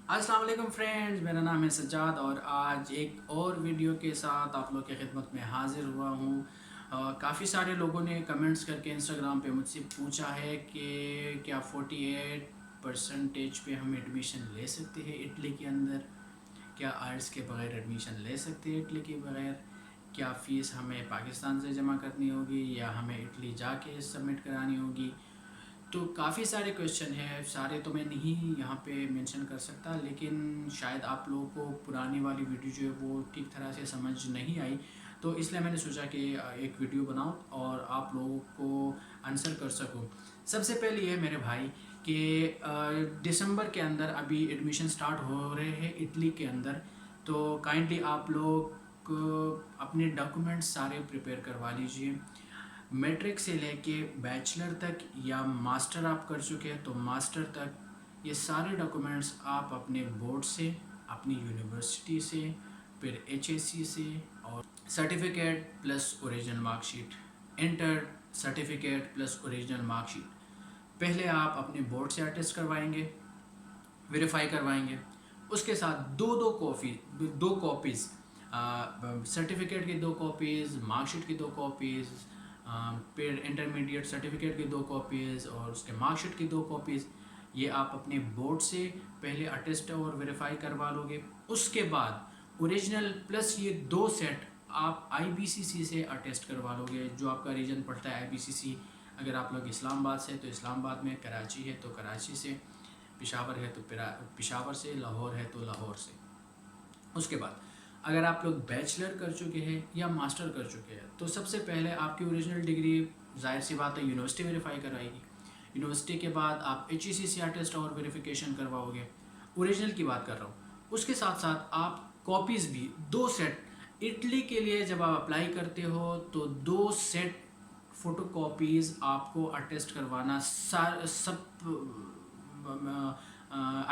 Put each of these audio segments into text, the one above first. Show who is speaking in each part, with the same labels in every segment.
Speaker 1: अस्सलाम वालेकुम फ्रेंड्स, मेरा नाम है सज्जाद और आज एक और वीडियो के साथ आप लोग की खिदमत में हाज़िर हुआ हूँ। काफ़ी सारे लोगों ने कमेंट्स करके इंस्टाग्राम पे मुझसे पूछा है कि क्या 48 परसेंटेज पे हम एडमिशन ले सकते हैं इटली के अंदर। क्या आर्ट्स के बगैर एडमिशन ले सकते हैं इटली के बगैर। क्या फ़ीस हमें पाकिस्तान से जमा करनी होगी या हमें इटली जाके सबमिट करानी होगी। तो काफ़ी सारे क्वेश्चन हैं, सारे तो मैं नहीं यहाँ पे मेंशन कर सकता, लेकिन शायद आप लोगों को पुरानी वाली वीडियो जो है वो ठीक तरह से समझ नहीं आई। तो इसलिए मैंने सोचा कि एक वीडियो बनाऊँ और आप लोगों को आंसर कर सकूँ। सबसे पहले ये मेरे भाई कि दिसंबर के अंदर अभी एडमिशन स्टार्ट हो रहे हैं इटली के अंदर। तो काइंडली आप लोग अपने डॉक्यूमेंट्स सारे प्रिपेयर करवा लीजिए। मैट्रिक से लेके बैचलर तक या मास्टर आप कर चुके हैं तो मास्टर तक ये सारे डॉक्यूमेंट्स आप अपने बोर्ड से, अपनी यूनिवर्सिटी से, फिर एचएससी से, और certificate plus original marksheet, inter certificate plus original marksheet पहले आप अपने बोर्ड से अटेस्ट करवाएंगे, वेरीफाई करवाएंगे। उसके साथ दो कॉपीज़, सर्टिफिकेट की दो कॉपीज़, मार्कशीट की दो कॉपीज़, फिर इंटरमीडिएट सर्टिफिकेट की दो कॉपीज़ और उसके मार्कशीट की दो कॉपीज़, ये आप अपने बोर्ड से पहले अटेस्ट और वेरीफाई करवा लोगे। उसके बाद ओरिजिनल प्लस ये दो सेट आप आईबीसीसी से अटेस्ट करवा लोगे, जो आपका रीजन पड़ता है आईबीसीसी। अगर आप लोग इस्लामाबाद से तो इस्लामाबाद में, कराची है तो कराची से, पेशावर है तो पेशावर से, लाहौर है तो लाहौर से। उसके बाद अगर आप लोग बैचलर कर चुके हैं या मास्टर कर चुके हैं तो सबसे पहले आपकी ओरिजिनल डिग्री, जाहिर सी बात है, यूनिवर्सिटी वेरीफाई कराएगी। यूनिवर्सिटी के बाद आप HECC टेस्ट और वेरिफिकेशन करवाओगे। ओरिजिनल की बात कर रहा हूँ। उसके साथ साथ आप कॉपीज़ भी दो सेट, इटली के लिए जब आप अप्लाई करते हो तो दो सेट फ़ोटो कॉपीज़ आपको अटेस्ट करवाना, सब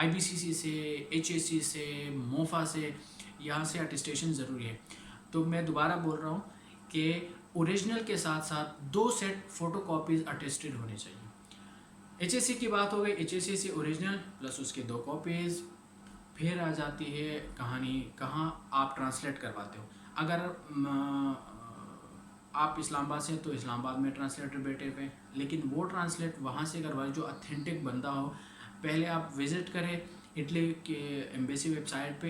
Speaker 1: IBCC से, HAC से, मोफा से, यहाँ से अटेस्टेशन ज़रूरी है। तो मैं दोबारा बोल रहा हूँ कि ओरिजिनल के साथ साथ दो सेट फ़ोटो कॉपीज़ अटेस्टेड होने चाहिए। HAC की बात हो गई, HAC से ओरिजिनल प्लस उसके दो कॉपीज़। फिर आ जाती है कहानी कहाँ आप ट्रांसलेट करवाते हो। अगर आप इस्लामाबाद से तो इस्लामाबाद में ट्रांसलेटर बैठे हुए, लेकिन वो ट्रांसलेट वहाँ से करवाए जो अथेंटिक बंदा हो। पहले आप विज़िट करें इटली के एम्बेसी वेबसाइट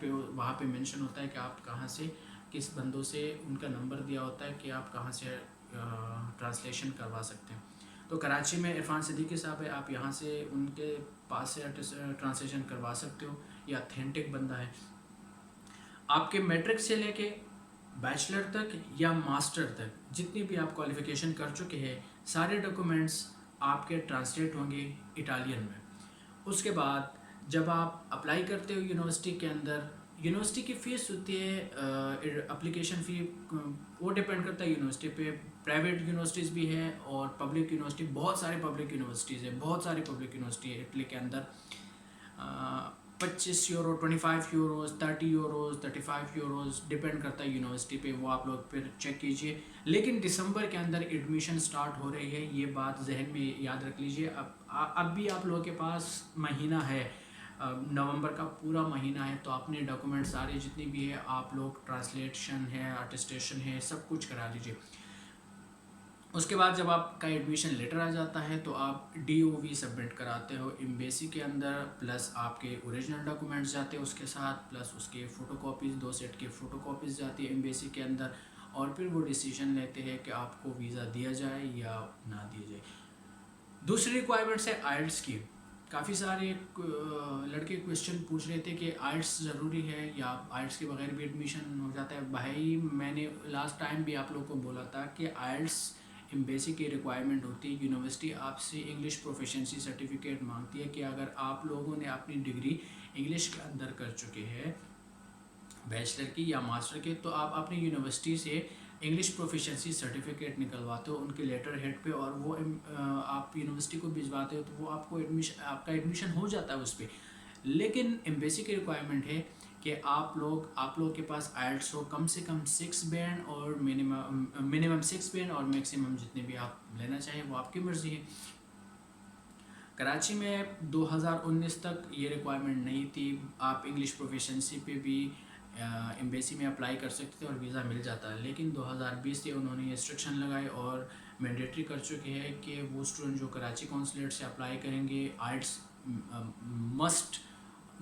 Speaker 1: पे वहाँ पे मेंशन होता है कि आप कहाँ से, किस बंदों से, उनका नंबर दिया होता है कि आप कहाँ से ट्रांसलेशन करवा सकते हैं। तो कराची में इरफान सिद्दीकी साहब है, आप यहाँ से उनके पास से ट्रांसलेशन करवा सकते हो। ये अथेंटिक बंदा है। आपके मैट्रिक से लेके बैचलर तक या मास्टर तक जितनी भी आप क्वालिफ़िकेशन कर चुके हैं, सारे डॉक्यूमेंट्स आपके ट्रांसलेट होंगे इटालियन में। उसके बाद जब आप अप्लाई करते हो यूनिवर्सिटी के अंदर, यूनिवर्सिटी की फ़ीस होती है, एप्लीकेशन फ़ी, वो डिपेंड करता है यूनिवर्सिटी पे। प्राइवेट यूनिवर्सिटीज़ भी हैं और पब्लिक यूनिवर्सिटी, बहुत सारे पब्लिक यूनिवर्सिटीज़ हैं, बहुत सारी पब्लिक यूनिवर्सिटी है इटली के अंदर। 25 euro, 25 euros, 30 euros, 35 euros, depend करता है यूनिवर्सिटी पे, वो आप लोग फिर चेक कीजिए। लेकिन दिसंबर के अंदर एडमिशन स्टार्ट हो रही है, ये बात जहन में याद रख लीजिए। अब भी आप लोगों के पास महीना है, नवंबर का पूरा महीना है, तो अपने डॉक्यूमेंट सारे जितनी भी है आप लोग, ट्रांसलेशन है, अटेस्टेशन है, सब कुछ करा लीजिए। उसके बाद जब आपका एडमिशन लेटर आ जाता है तो आप DOV सबमिट कराते हो एम्बेसी के अंदर, प्लस आपके ओरिजिनल डॉक्यूमेंट्स जाते हैं उसके साथ, प्लस उसके फ़ोटोकॉपीज़, दो सेट की फ़ोटोकॉपीज़ जाती है एम्बेसी के अंदर। और फिर वो डिसीजन लेते हैं कि आपको वीज़ा दिया जाए या ना दिया जाए। दूसरी रिक्वायरमेंट्स है आइल्स की। काफ़ी सारे लड़के क्वेश्चन पूछ रहे थे कि आइल्स ज़रूरी है या आइल्स के बगैर भी एडमिशन हो जाता है। भाई मैंने लास्ट टाइम भी आप लोगों को बोला था कि आइल्स एम्बेसी की रिक्वायरमेंट होती है। यूनिवर्सिटी आपसे इंग्लिश प्रोफिशिएंसी सर्टिफिकेट मांगती है कि अगर आप लोगों ने अपनी डिग्री इंग्लिश के अंदर कर चुके हैं, बैचलर की या मास्टर के, तो आप अपनी यूनिवर्सिटी से इंग्लिश प्रोफिशिएंसी सर्टिफिकेट निकलवाते हो उनके लेटर हेड पे, और वो आप यूनिवर्सिटी को भिजवाते हो, तो वो आपका एडमिशन हो जाता है उस पर। लेकिन एम्बेसी की रिक्वायरमेंट है कि आप लोगों के पास आइल्ट्स हो कम से कम 6 बैंड, और मिनिमम 6 बैंड, और मैक्सिमम जितने भी आप लेना चाहें वो आपकी मर्ज़ी है। कराची में 2019 तक ये रिक्वायरमेंट नहीं थी। आप इंग्लिश प्रोफिशेंसी पे भी एम्बेसी में अप्लाई कर सकते थे और वीज़ा मिल जाता है। लेकिन 2020 से उन्होंने ये रिस्ट्रिक्शन लगाए और मैंडेटरी कर चुके हैं कि वो स्टूडेंट जो कराची कौंसलेट से अप्लाई करेंगे आइट्स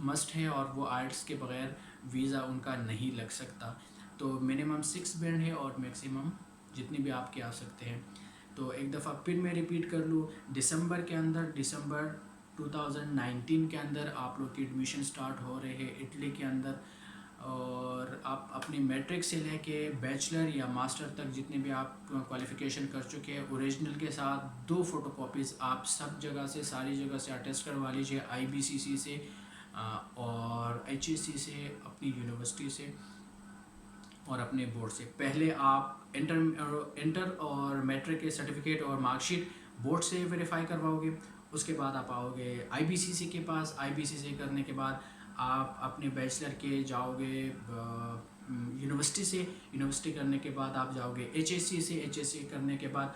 Speaker 1: मस्ट है, और वो आइट्स के बगैर वीज़ा उनका नहीं लग सकता। तो मिनिमम 6 बैंड है और मैक्सिमम जितनी भी आपके आ सकते हैं। तो एक दफ़ा फिर मैं रिपीट कर लूँ, दिसंबर 2019 के अंदर आप लोग की एडमिशन स्टार्ट हो रहे हैं इटली के अंदर। और आप अपनी मैट्रिक से लेके बैचलर या मास्टर तक जितने भी आप क्वालिफ़िकेशन कर चुके हैं, ओरिजिनल के साथ 2 फ़ोटोकॉपीज़ आप सब जगह से, सारी जगह से अटेस्ट करवा लीजिए, IBCC से और HSC से, अपनी यूनिवर्सिटी से और अपने बोर्ड से। पहले आप इंटर और मैट्रिक के सर्टिफिकेट और मार्कशीट बोर्ड से वेरीफाई करवाओगे, उसके बाद आप आओगे IBCC के पास। IBCC करने के बाद आप अपने बैचलर के जाओगे यूनिवर्सिटी से, यूनिवर्सिटी करने के बाद आप जाओगे HSC से, HSC करने के बाद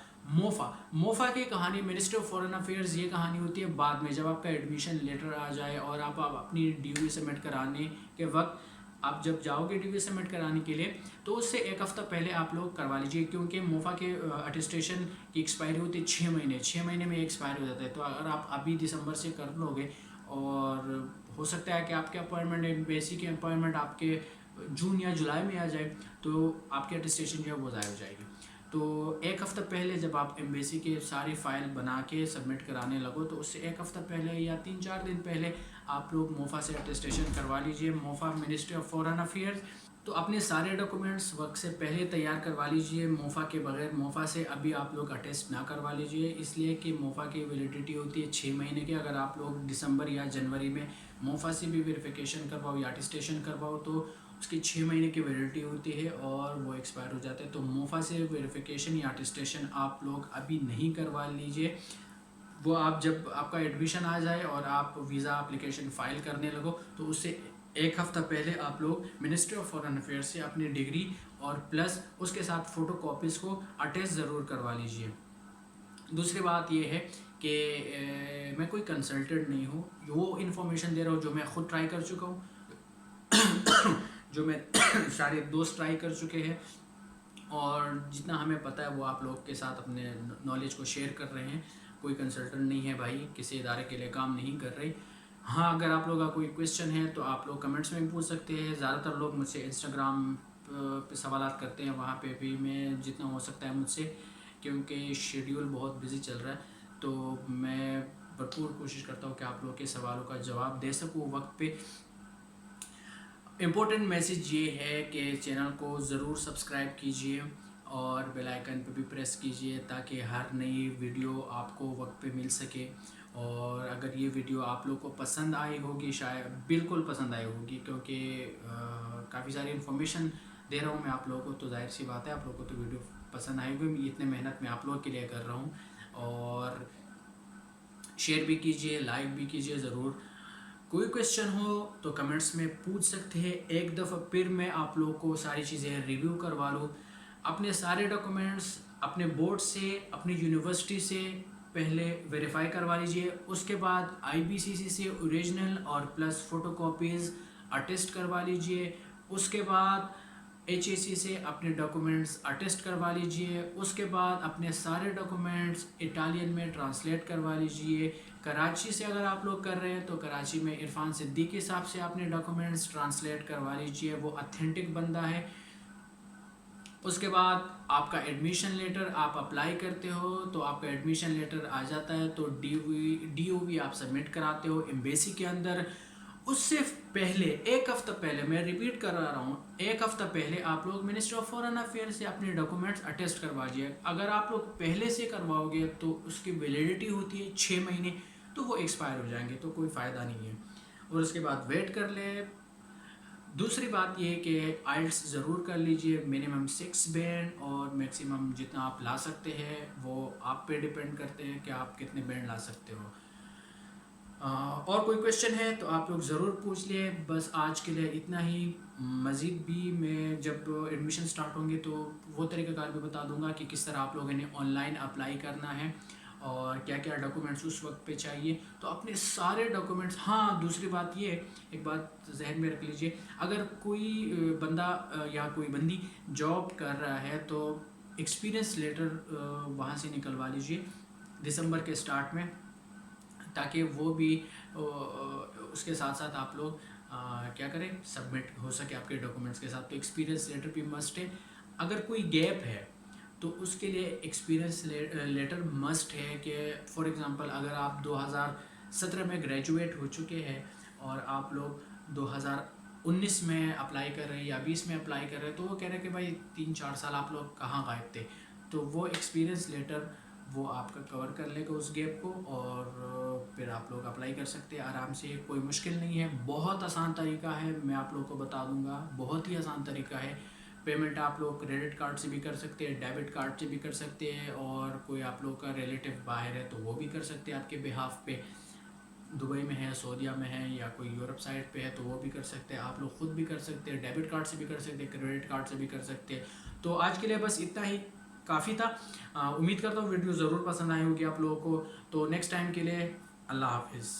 Speaker 1: मोफ़ा की कहानी, मिनिस्ट्री ऑफ फॉरेन अफेयर्स, ये कहानी होती है बाद में, जब आपका एडमिशन लेटर आ जाए और आप अपनी DOE सबमिट कराने के वक्त आप जब जाओगे DOE सबमिट कराने के लिए, तो उससे एक हफ़्ता पहले आप लोग करवा लीजिए, क्योंकि मोफ़ा के अटेस्टेशन की एक्सपायरी होती है 6 महीने, 6 महीने में एक्सपायर हो जाता है। तो अगर आप अभी दिसंबर से कर लोगे और हो सकता है कि आपके अपॉइंटमेंट, बेसिक की अपॉइंटमेंट आपके जून या जुलाई में आ जाए, तो आपकी अटेस्टेशन जो है वो ज़ाया हो जाएगी। तो एक हफ़्ता पहले जब आप एम्बेसी के सारी फ़ाइल बना के सबमिट कराने लगो, तो उससे एक हफ़्ता पहले या 3-4 दिन पहले आप लोग मोफ़ा से अटेस्टेशन करवा लीजिए। मोफ़ा मिनिस्ट्री ऑफ फॉरेन अफेयर्स। तो अपने सारे डॉक्यूमेंट्स वक्त से पहले तैयार करवा लीजिए। मोफ़ा के बगैर, मोफ़ा से अभी आप लोग अटेस्ट ना करवा लीजिए, इसलिए कि मोफ़ा की वैलिडिटी होती है 6 महीने की। अगर आप लोग दिसंबर या जनवरी में मोफ़ा से भी वेरिफिकेशन करवाओ या अटेस्टेशन करवाओ, तो उसकी 6 महीने की वैलिडिटी होती है और वो एक्सपायर हो जाता है। तो मोफ़ा से वेरिफिकेशन या अटेस्टेशन आप लोग अभी नहीं करवा लीजिए। वो आप जब आपका एडमिशन आ जाए और आप वीज़ा एप्लीकेशन फ़ाइल करने लगो, तो उससे एक हफ़्ता पहले आप लोग मिनिस्ट्री ऑफ फॉरेन अफेयर्स से अपनी डिग्री और प्लस उसके साथ फ़ोटो कॉपीज़ को अटैच ज़रूर करवा लीजिए। दूसरी बात ये है कि मैं कोई कंसल्टेंट नहीं हूँ, वो इन्फॉर्मेशन दे रहा हूँ जो मैं ख़ुद ट्राई कर चुका हूँ, जो मैं सारे दोस्त ट्राई कर चुके हैं, और जितना हमें पता है वो आप लोग के साथ अपने नॉलेज को शेयर कर रहे हैं। कोई कंसल्टेंट नहीं है भाई, किसी इदारे के लिए काम नहीं कर रहे। हाँ, अगर आप लोग का कोई क्वेश्चन है तो आप लोग कमेंट्स में भी पूछ सकते हैं। ज़्यादातर लोग मुझसे इंस्टाग्राम पे सवाल करते हैं, वहाँ पे भी मैं जितना हो सकता है मुझसे, क्योंकि शेड्यूल बहुत बिजी चल रहा है, तो मैं भरपूर कोशिश करता हूँ कि आप लोग के सवालों का जवाब दे सकूँ वक्त पे। इम्पोर्टेंट मैसेज ये है कि चैनल को ज़रूर सब्सक्राइब कीजिए और बेल आइकन पे भी प्रेस कीजिए, ताकि हर नई वीडियो आपको वक्त पे मिल सके। और अगर ये वीडियो आप लोग को पसंद आई होगी, शायद बिल्कुल पसंद आई होगी, क्योंकि काफ़ी सारी इन्फॉर्मेशन दे रहा हूँ मैं आप लोगों को, तो जाहिर सी बात है आप लोगों को तो वीडियो पसंद आई होगी। इतने मेहनत मैं आप लोगों के लिए कर रहा हूँ, और शेयर भी कीजिए, लाइक भी कीजिए ज़रूर। कोई क्वेश्चन हो तो कमेंट्स में पूछ सकते हैं। एक दफ़ा फिर मैं आप लोगों को सारी चीज़ें रिव्यू करवा लूँ। अपने सारे डॉक्यूमेंट्स अपने बोर्ड से, अपनी यूनिवर्सिटी से पहले वेरीफाई करवा लीजिए, उसके बाद IBCC से ओरिजिनल और प्लस फ़ोटोकॉपीज़ अटेस्ट करवा लीजिए, उसके बाद HSC से अपने डॉक्यूमेंट्स अटेस्ट करवा लीजिए, उसके बाद अपने सारे डॉक्यूमेंट्स इटालियन में ट्रांसलेट करवा लीजिए। कराची से अगर आप लोग कर रहे हैं तो कराची में इरफान सिद्दीकी साहब से अपने डॉक्यूमेंट्स ट्रांसलेट करवा लीजिए, वो ऑथेंटिक बंदा है। उसके बाद आपका एडमिशन लेटर आप अप्लाई करते हो तो आपका एडमिशन लेटर आ जाता है, तो DOV आप सबमिट कराते हो एम्बेसी के अंदर। उससे पहले एक हफ़्ता पहले, मैं रिपीट कर रहा हूँ, एक हफ़्ता पहले आप लोग मिनिस्ट्री ऑफ फॉरेन अफेयर्स से अपने डॉक्यूमेंट्स अटेस्ट करवाइए। अगर आप लोग पहले से करवाओगे तो उसकी वैलिडिटी होती है 6 महीने, तो वो एक्सपायर हो जाएंगे, तो कोई फ़ायदा नहीं है, और उसके बाद वेट कर ले। दूसरी बात ये कि आइल्स ज़रूर कर लीजिए, मिनिमम 6 बैंड और मैक्सिमम जितना आप ला सकते हैं वो आप पे डिपेंड करते हैं कि आप कितने बैंड ला सकते हो। और कोई क्वेश्चन है तो आप लोग ज़रूर पूछ लिए। बस आज के लिए इतना ही। मज़ीद भी मैं जब एडमिशन स्टार्ट होंगे तो वो तरीक़ाकार भी बता दूंगा कि किस तरह आप लोगों ने ऑनलाइन अप्लाई करना है, और क्या क्या डॉक्यूमेंट्स उस वक्त पे चाहिए। तो अपने सारे डॉक्यूमेंट्स, हाँ दूसरी बात ये, एक बात जहन में रख लीजिए, अगर कोई बंदा या कोई बंदी जॉब कर रहा है तो एक्सपीरियंस लेटर वहाँ से निकलवा लीजिए दिसंबर के स्टार्ट में, ताकि वो भी उसके साथ साथ आप लोग क्या करें, सबमिट हो सके आपके डॉक्यूमेंट्स के साथ। तो एक्सपीरियंस लेटर भी मस्ट है। अगर कोई गैप है तो उसके लिए एक्सपीरियंस लेटर मस्ट है कि फॉर एग्जांपल अगर आप 2017 में ग्रेजुएट हो चुके हैं और आप लोग 2019 में अप्लाई कर रहे हैं या 20 में अप्लाई कर रहे हैं, तो वो कह रहे हैं कि भाई 3-4 साल आप लोग कहाँ गायब थे, तो वो एक्सपीरियंस लेटर वो आपका कवर कर लेगा उस गैप को, और फिर आप लोग अप्लाई कर सकते हैं आराम से। कोई मुश्किल नहीं है, बहुत आसान तरीका है, मैं आप लोग को बता दूंगा, बहुत ही आसान तरीका है। पेमेंट आप लोग क्रेडिट कार्ड से भी कर सकते हैं, डेबिट कार्ड से भी कर सकते हैं, और कोई आप लोग का रिलेटिव बाहर है तो वो भी कर सकते हैं आपके बिहाफ पे, दुबई में है, सऊदीया में है, या कोई यूरोप साइड पे है तो वो भी कर सकते हैं। आप लोग खुद भी कर सकते हैं, डेबिट कार्ड से भी कर सकते हैं, क्रेडिट कार्ड से भी कर सकते हैं। तो आज के लिए बस इतना ही काफ़ी था। उम्मीद करता हूँ वीडियो ज़रूर पसंद आई होगी आप लोगों को। तो नेक्स्ट टाइम के लिए अल्लाह हाफिज़।